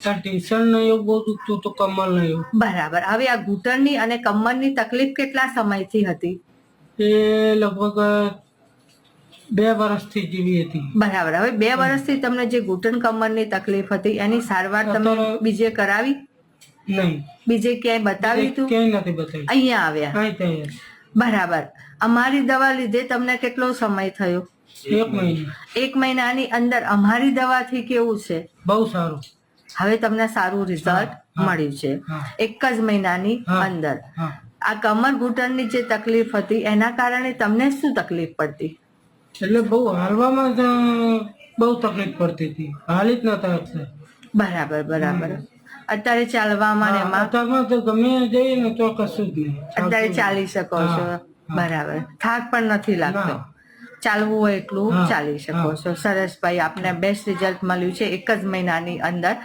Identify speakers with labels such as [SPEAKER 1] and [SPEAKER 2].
[SPEAKER 1] ટીશન ને એવું બહુ દુખતું હતું, કમર ને એવું.
[SPEAKER 2] બરાબર. હવે આ ઘૂંટણની અને કમરની તકલીફ કેટલા સમયથી હતી?
[SPEAKER 1] એ લગભગ 2 વર્ષથી જેવી હતી.
[SPEAKER 2] બરાબર. હવે 2 વર્ષથી તમને જે ઘૂંટણ કમરની તકલીફ હતી એની સારવાર તમે
[SPEAKER 1] અત્યારે
[SPEAKER 2] બીજે કરાવી?
[SPEAKER 1] નહીં.
[SPEAKER 2] બીજે ક્યાંય બતાવી તું?
[SPEAKER 1] ક્યાંય નથી બતાવી.
[SPEAKER 2] અહીંયા આવ્યા?
[SPEAKER 1] અહીં ત્યાં.
[SPEAKER 2] બરાબર. અમારી દવા લીધે તમને કેટલો સમય થયો?
[SPEAKER 1] 1 મહિનો.
[SPEAKER 2] 1 મહિનાની અંદર અમારી દવાથી કેવું છે?
[SPEAKER 1] બહુ સારું.
[SPEAKER 2] હવે તમને સારું રિઝલ્ટ મળ્યું છે 1 જ મહિનાની અંદર. આ કમર ઘૂંટણની જે તકલીફ હતી એના કારણે તમને શું તકલીફ પડતી?
[SPEAKER 1] એટલે બહુ હાલવામાં બહુ તકલીફ પડતી હતી, હાલી જ નતા શકતા.
[SPEAKER 2] બરાબર બરાબર. અત્યારે ચાલવામાં ને એમાં
[SPEAKER 1] અત્યારમાં તો ગમે જઈએ ને તો કશું જ નહીં.
[SPEAKER 2] અત્યારે ચાલી શકો છો? બરાબર. થાક પણ નથી લાગતો? ચાલવું હોય એટલું ચાલી શકો છો. સરસ ભાઈ, આપને બેસ્ટ રિઝલ્ટ મળ્યું છે 1 જ મહિનાની અંદર.